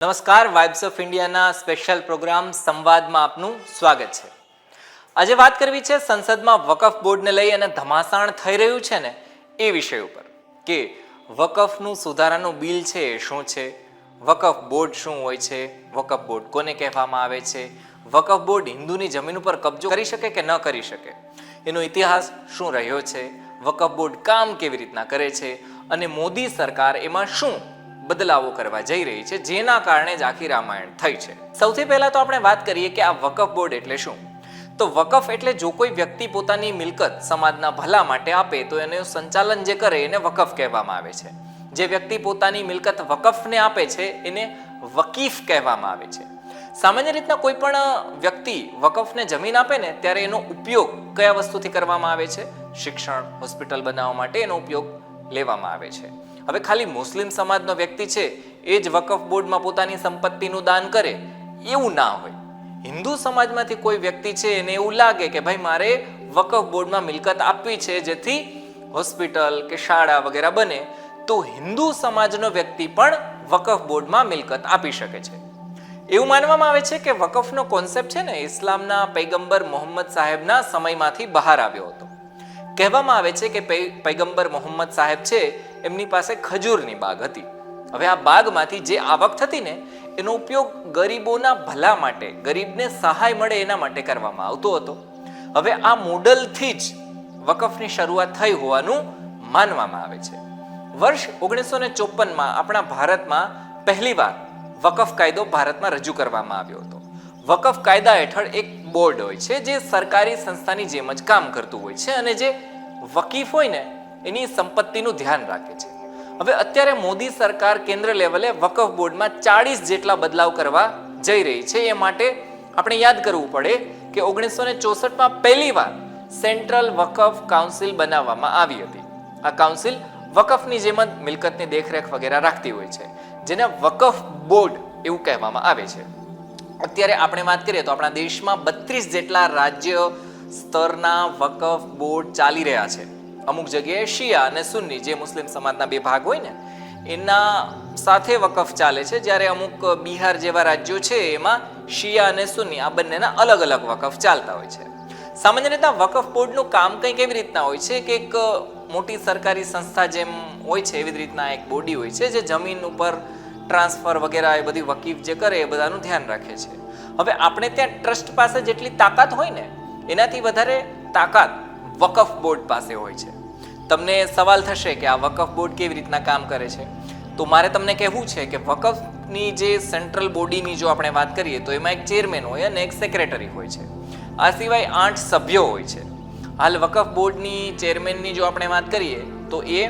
નમસ્કાર, vibes of ઇન્ડિયાના special programme સંવાદમાં આપનું સ્વાગત છે. આજે વાત કરવી છે સંસદમાં વકફ બોર્ડને લઈ અને ધમાસાણ થઈ રહ્યું છે ને એ વિષય ઉપર કે વકફનું સુધારાનું બિલ છે એ શું છે, વકફ બોર્ડ શું હોય છે, વકફ બોર્ડ કોને કહેવામાં આવે છે, વકફ બોર્ડ હિન્દુની જમીન ઉપર કબજો કરી શકે કે ન કરી શકે, એનો ઇતિહાસ શું રહ્યો છે, વકફ બોર્ડ કામ કેવી રીતના કરે છે અને મોદી સરકાર એમાં શું બદલાવો કરવા જઈ રહી છે જેના કારણે જ આખી રામાયણ થઈ છે. સૌથી પહેલા તો આપણે વાત કરીએ કે આ વકફ બોર્ડ એટલે શું. તો વકફ એટલે જો કોઈ વ્યક્તિ પોતાની મિલકત સમાજના ભલા માટે આપે તો એનું સંચાલન જે કરે એને વકફ કહેવામાં આવે છે. જે વ્યક્તિ પોતાની મિલકત વકફને આપે છે એને વકીફ કહેવામાં આવે છે. સામાન્ય રીતના કોઈ પણ વ્યક્તિ વકફને જમીન આપે ને ત્યારે એનો ઉપયોગ કયા વસ્તુથી કરવામાં આવે છે? શિક્ષણ, હોસ્પિટલ બનાવવા માટે એનો ઉપયોગ લેવામાં આવે છે. હવે ખાલી મુસ્લિમ સમાજનો વ્યક્તિ છે એ જ વકફ બોર્ડમાં પોતાની સંપત્તિનું દાન કરે એવું ના હોય. હિન્દુ સમાજમાંથી કોઈ વ્યક્તિ છે એને એવું લાગે કે ભાઈ મારે વકફ બોર્ડમાં મિલકત આપવી છે જેથી હોસ્પિટલ કે શાળા વગેરે બને, તો હિન્દુ સમાજનો વ્યક્તિ પણ વકફ બોર્ડમાં મિલકત આપી શકે છે. એવું માનવામાં આવે છે કે વકફનો કોન્સેપ્ટ છે ને ઇસ્લામના પૈગંબર મોહમ્મદ સાહેબના સમયમાંથી બહાર આવ્યો હતો. કહેવામાં આવે છે કે પૈગંબર મોહમ્મદ સાહેબ છે એમની પાસે ખજૂરની બાગ હતી. હવે આ બાગમાંથી જે આવક થતી ને એનો ઉપયોગ ગરીબોના ભલા માટે, ગરીબને સહાય મળે એના માટે કરવામાં આવતો હતો. હવે આ મોડલથી જ વકફની શરૂઆત થઈ હોવાનું માનવામાં આવે છે. વર્ષ 1954માં આપણા ભારતમાં પહેલીવાર વકફ કાયદો ભારતમાં રજૂ કરવામાં આવ્યો હતો. વકફ કાયદા હેઠળ એક બોર્ડ હોય છે જે સરકારી સંસ્થાની જેમ જ કામ કરતું હોય છે અને જે વકીફ હોય ને એની સંપત્તિનું ધ્યાન રાખે છે. હવે અત્યારે મોદી સરકાર કેન્દ્ર લેવલે વકફ બોર્ડમાં 40 જેટલા બદલાવ કરવા જઈ રહી છે. એ માટે આપણે યાદ કરવું પડે કે 1964માં પહેલીવાર સેન્ટ્રલ વકફ કાઉન્સિલ બનાવવામાં આવી હતી. આ કાઉન્સિલ વકફની જેમ જ મિલકતની દેખરેખ વગેરે રાખતી હોય છે જેને વકફ બોર્ડ એવું કહેવામાં આવે છે. અત્યારે આપણે વાત કરીએ તો આપણા દેશમાં 32 જેટલા રાજ્ય સ્તરના વકફ બોર્ડ ચાલી રહ્યા છે. અમુક જગ્યાએ શિયા અને સુન્ની જે મુસ્લિમ સમાજના બે ભાગ હોય ને એના સાથે વકફ ચાલે છે, જ્યારે અમુક બિહાર જેવા રાજ્યો છે એમાં શિયા અને સુન્ની આ બંનેના અલગ અલગ વકફ ચાલતા હોય છે. સામાન્ય રીતના વકફ બોર્ડનું કામ કંઈક એવી રીતના હોય છે કે એક મોટી સરકારી સંસ્થા જેમ હોય છે એવી જ રીતના એક બોડી હોય છે જે જમીન ઉપર ટ્રાન્સફર વગેરે એ બધી વકીફ જે કરે એ બધાનું ધ્યાન રાખે છે. હવે આપણે ત્યાં ટ્રસ્ટ પાસે જેટલી તાકાત હોય ને એનાથી વધારે તાકાત વકફ બોર્ડ પાસે હોય છે. તમને સવાલ થશે કે આ વકફ બોર્ડ કેવી રીતના કામ કરે છે, તો મારે તમને કહેવું છે કે વકફની જે સેન્ટ્રલ બોડીની જો આપણે વાત કરીએ તો એમાં એક ચેરમેન હોય અને એક સેક્રેટરી હોય છે. આ સિવાય 8 સભ્યો હોય છે. હાલ વકફ બોર્ડની ચેરમેનની જો આપણે વાત કરીએ તો એ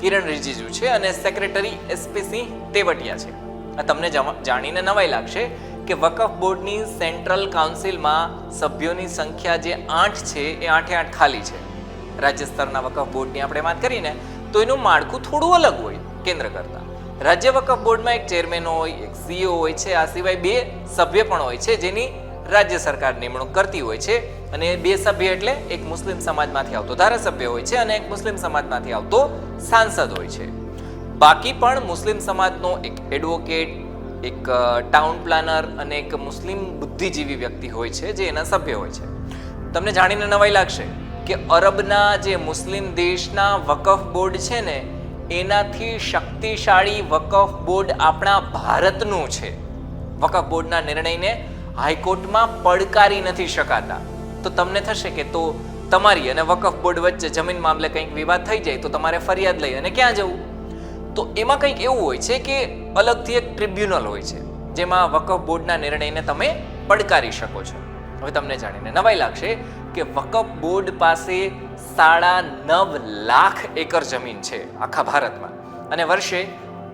કિરણ રિજિજુ છે અને સેક્રેટરી SP સિંહ તેવટિયા છે. આ તમને જાણીને નવાઈ લાગશે કે વકફ બોર્ડની સેન્ટ્રલ કાઉન્સિલમાં સભ્યોની સંખ્યા જે 8 છે એ 8 ખાલી છે. રાજ્ય સ્તરના વકફ બોર્ડની આપણે વાત કરીને તો એનું માળખું થોડું અલગ હોય કેન્દ્ર કરતાં. રાજ્ય વકફ બોર્ડમાં એક ચેરમેન હોય, એક CEO હોય છે. આ સિવાય 2 સભ્ય પણ હોય છે જેની રાજ્ય સરકાર નિમણૂક કરતી હોય છે અને 2 સભ્ય એટલે એક મુસ્લિમ સમાજમાંથી આવતો ધારાસભ્ય હોય છે અને એક મુસ્લિમ સમાજમાંથી આવતો સાંસદ હોય છે. બાકી પણ મુસ્લિમ સમાજનો એક એડવોકેટ, એક ટાઉન પ્લાનર અને એક મુસ્લિમ બુદ્ધિજીવી વ્યક્તિ હોય છે જે એના સભ્ય હોય છે. તમને જાણીને નવાઈ લાગશે કે અરબના જે મુસ્લિમ દેશના વકફ બોર્ડ છે ને એનાથી શક્તિશાળી વકફ બોર્ડ આપણા ભારતનું છે. વકફ બોર્ડના નિર્ણયને હાઈકોર્ટમાં પડકારી નથી શકાતા. તો તમને થશે કે તો તમારી અને વકફ બોર્ડ વચ્ચે જમીન મામલે કંઈક વિવાદ થઈ જાય તો તમારે ફરિયાદ લઈ અને ક્યાં જવું? તો એમાં કંઈક એવું હોય છે કે અલગથી એક ટ્રિબ્યુનલ હોય છે જેમાં વકફ બોર્ડના નિર્ણયને તમે પડકારી શકો છો. હવે તમને જાણીને નવાઈ લાગશે કે વકફ બોર્ડ પાસે 9.5 લાખ એકર જમીન છે આખા ભારતમાં અને વર્ષે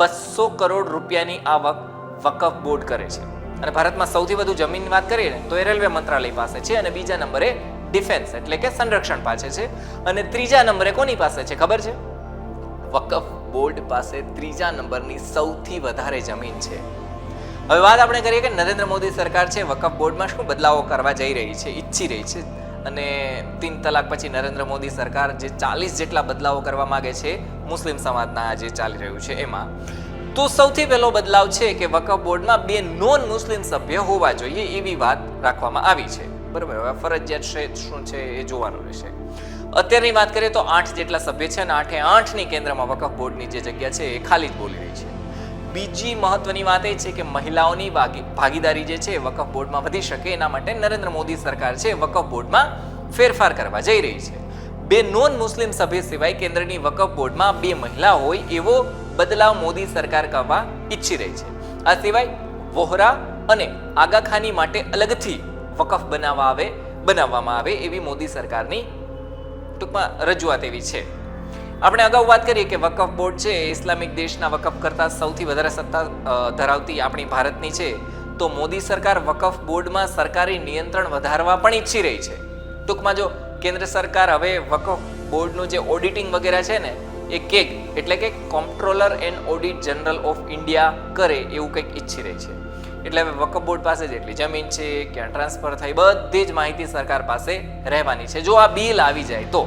200 કરોડ રૂપિયાની આવક વકફ બોર્ડ કરે છે. અને ભારતમાં સૌથી વધુ જમીન વાત કરીએ ને તો એ રેલવે મંત્રાલય પાસે છે અને બીજા નંબરે ડિફેન્સ એટલે કે સંરક્ષણ પાસે છે અને ત્રીજા નંબરે કોની પાસે છે ખબર છે? વકફ બોર્ડ પાસે 3જા નંબરની સૌથી વધારે જમીન છે. હવે વાત આપણે કરીએ કે નરેન્દ્ર મોદી સરકાર છે વકફ બોર્ડમાં શું બદલાવો કરવા જઈ રહી છે, ઈચ્છી રહી છે અને 3 તલાક પછી નરેન્દ્ર મોદી સરકાર જે 40 જેટલા બદલાવો કરવા માંગે છે મુસ્લિમ સમાજના જે ચાલી રહ્યું છે એમાં, તો સૌથી પહેલો બદલાવ છે કે વકફ બોર્ડમાં 2 નોન મુસ્લિમ સભ્ય હોવા જોઈએ એવી વાત રાખવામાં આવી છે. બરાબર, હવે ફરજિયાત છે શું છે એ જોવાનું રહેશે. અત્યારની વાત કરીએ તો 8 જેટલા સભ્ય છે અને 8 ની કેન્દ્રમાં વકફ બોર્ડની જે જગ્યા છે એ ખાલી જ બોલી રહી છે. બીજી મહત્વની વાત એ છે કે મહિલાઓની ભાગીદારી જે છે વકફ બોર્ડમાં વધી શકે એના માટે નરેન્દ્ર મોદી સરકાર છે વકફ બોર્ડમાં ફેરફાર કરવા જઈ રહી છે. 2 નોન મુસ્લિમ સભ્ય સિવાય કેન્દ્રની વકફ બોર્ડમાં 2 મહિલા હોય એવો બદલાવ મોદી સરકાર કરવા ઈચ્છી રહી છે. આ સિવાય વોહરા અને આગાખાની માટે અલગથી વકફ બનાવવામાં આવે એવી મોદી સરકારની ટૂંકમાં રજૂઆત એવી છે. આપણે અગાઉ વાત કરીએ કે વકફ બોર્ડ છે ઇસ્લામિક દેશના વકફ કરતા સૌથી વધારે સત્તા ધરાવતી આપણી ભારતની છે. તો મોદી સરકાર વકફ બોર્ડમાં સરકારી નિયંત્રણ વધારવા પણ ઈચ્છી રહી છે. ટૂંકમાં જો કેન્દ્ર સરકાર હવે વકફ બોર્ડનું જે ઓડિટિંગ વગેરે છે ને એ કેગ એટલે કે કોમ્પ્ટ્રોલર and audit general of India કરે એવું કંઈક ઈચ્છી રહી છે. એટલે હવે વકફ બોર્ડ પાસે જેટલી જમીન છે ક્યાં ટ્રાન્સફર થઈ બધી જ માહિતી સરકાર પાસે રહેવાની છે. જો આ બિલ આવી જાય તો,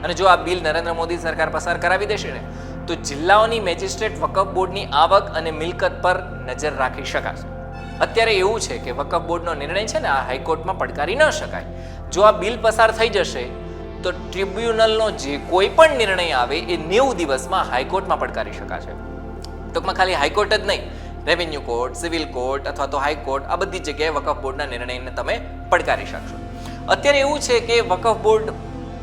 અને જો આ બિલ નરેન્દ્ર મોદી સરકાર પસાર કરાવી દેશે ને તો જિલ્લાઓની મેજિસ્ટ્રેટ વકફ બોર્ડની આવક અને મિલકત પર નજર રાખી શકાશે. અત્યારે એવું છે કે વકફ બોર્ડનો નિર્ણય છે ને આ હાઈકોર્ટમાં પડકારી ન શકાય. જો આ બિલ પસાર થઈ જશે તો ટ્રિબ્યુનલનો જે કોઈ પણ નિર્ણય આવે એ 90 દિવસમાં હાઈકોર્ટમાં પડકારી શકાશે. ટૂંકમાં ખાલી હાઈકોર્ટ જ નહીં, રેવન્યુ કોર્ટ, સિવિલ કોર્ટ અથવા તો હાઈકોર્ટ આ બધી જગ્યાએ વકફ બોર્ડના નિર્ણયને તમે પડકારી શકશો. અત્યારે એવું છે કે વકફ બોર્ડ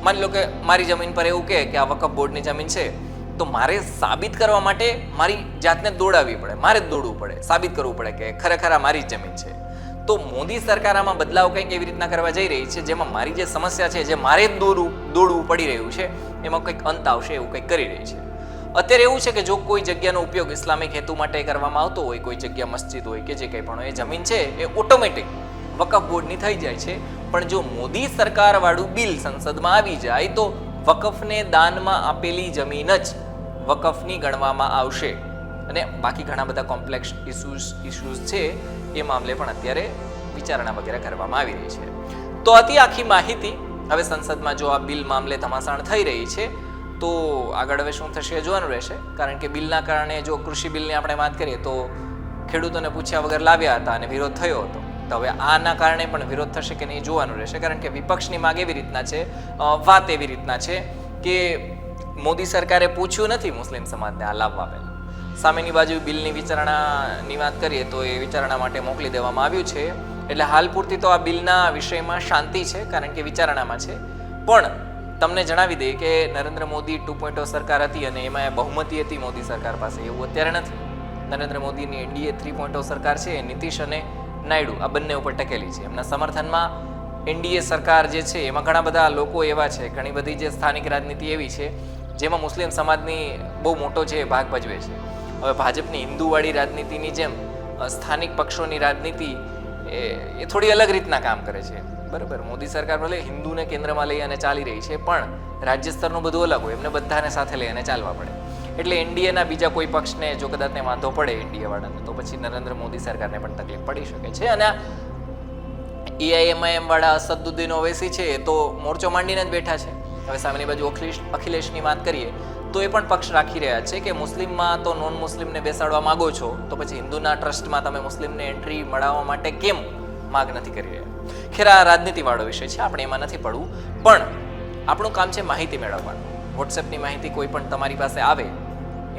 માની લો કે મારી જમીન પર એવું કે આ વકફ બોર્ડની જમીન છે તો મારે સાબિત કરવા માટે મારી જાતને દોડાવવી પડે, મારે જ દોડવું પડે, સાબિત કરવું પડે કે ખરેખર આ મારી જ જમીન છે. તો મોદી સરકાર આમાં બદલાવ કંઈક એવી રીતના કરવા જઈ રહી છે જેમાં મારી જે સમસ્યા છે જે મારે જ દોડવું પડી રહ્યું છે એમાં કંઈક અંત આવશે એવું કંઈક કરી રહી છે. અત્યારે એવું છે કે જો કોઈ જગ્યાનો ઉપયોગ ઇસ્લામિક હેતુ માટે કરવામાં આવતો હોય, કોઈ જગ્યા મસ્જિદ હોય કે જે કંઈ પણ હોય, એ જમીન છે એ ઓટોમેટિક વકફ બોર્ડની થઈ જાય છે. પણ જો મોદી સરકાર વાળું બિલ સંસદમાં આવી જાય તો વકફને દાનમાં આપેલી જમીન જ વકફની ગણવામાં આવશે. અને બાકી ઘણા બધા કોમ્પ્લેક્સ ઇસ્યુઝ છે એ મામલે પણ અત્યારે વિચારણા વગેરે કરવામાં આવી રહી છે. તો હતી આખી માહિતી. હવે સંસદમાં જો આ બિલ મામલે ધમાસાણ થઈ રહી છે તો આગળ હવે શું થશે એ જોવાનું રહેશે. કારણ કે બિલના કારણે જો કૃષિ બિલની આપણે વાત કરીએ તો ખેડૂતોને પૂછ્યા વગર લાવ્યા હતા અને વિરોધ થયો હતો. તો હવે આના કારણે પણ વિરોધ થશે કે નહીં જોવાનું રહેશે. કારણ કે વિપક્ષની માંગ એવી રીતના છે, વાત એવી રીતના છે કે મોદી સરકારે પૂછ્યું નથી મુસ્લિમ સમાજને આ લાવવા પહેલા. સામેની બાજુ બિલની વિચારણાની વાત કરીએ તો એ વિચારણા માટે મોકલી દેવામાં આવ્યું છે. એટલે હાલ પૂરતી તો આ બિલના વિષયમાં શાંતિ છે કારણ કે વિચારણામાં છે. પણ તમને જણાવી દઈએ કે નરેન્દ્ર મોદી 2.0 સરકાર હતી અને એમાં બહુમતી હતી મોદી સરકાર પાસે, એવું અત્યારે નથી. નરેન્દ્ર મોદીની એનડીએ 3.0 સરકાર છે, નીતિશ અને નાયડુ આ બંને ઉપર ટકેલી છે. એમના સમર્થનમાં એનડીએ સરકાર જે છે એમાં ઘણા બધા લોકો એવા છે, ઘણી બધી જે સ્થાનિક રાજનીતિ એવી છે જેમાં મુસ્લિમ સમાજની બહુ મોટો છે ભાગ ભજવે છે. હવે ભાજપની હિન્દુવાળી રાજનીતિની જેમ સ્થાનિક પક્ષોની રાજનીતિ એ થોડી અલગ રીતના કામ કરે છે. બરાબર, મોદી સરકાર ભલે હિન્દુને કેન્દ્રમાં લઈ અને ચાલી રહી છે પણ રાજ્ય સ્તરનું બધું અલગ હોય, એમને બધાને સાથે લઈ અને ચાલવા પડે. એટલે એનડીએના બીજા કોઈ પક્ષને જો કદાચ વાંધો પડે એનડીએ વાળાને તો પછી નરેન્દ્ર મોદી સરકારને પણ તકલીફ પડી શકે છે. અને એઆઈએમઆઈએમ વાળા અસદુદ્દીન ઓવૈસી છે એ તો મોરચો માંડીને જ બેઠા છે. હવે સામેની બાજુ અખિલેશની વાત કરીએ તો એ પણ પક્ષ રાખી રહ્યા છે કે મુસ્લિમમાં તો નોન મુસ્લિમને બેસાડવા માંગો છો તો પછી હિન્દુના ટ્રસ્ટમાં તમે મુસ્લિમને એન્ટ્રી મળાવવા માટે કેમ માગ નથી કરી રહ્યા. ખેર આ રાજનીતિવાળો વિષય છે, આપણે એમાં નથી પડવું. પણ આપણું કામ છે માહિતી મેળવવાનું. વોટ્સએપની માહિતી કોઈ પણ તમારી પાસે આવે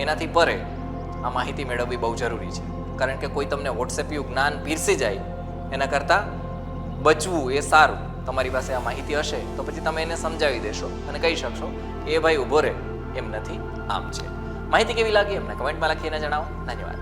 એનાથી પરે આ માહિતી મેળવવી બહુ જરૂરી છે. કારણ કે કોઈ તમને વોટ્સએપનું જ્ઞાન પીરસી જાય એના કરતાં બચવું એ સારું. તમારી પાસે આ માહિતી હશે તો પછી તમે એને સમજાવી દેશો અને કહી શકશો એ ભાઈ ઊભો રહે, એમ નથી આમ છે. માહિતી કેવી લાગી એમને કમેન્ટમાં લખીને જણાવો. ધન્યવાદ.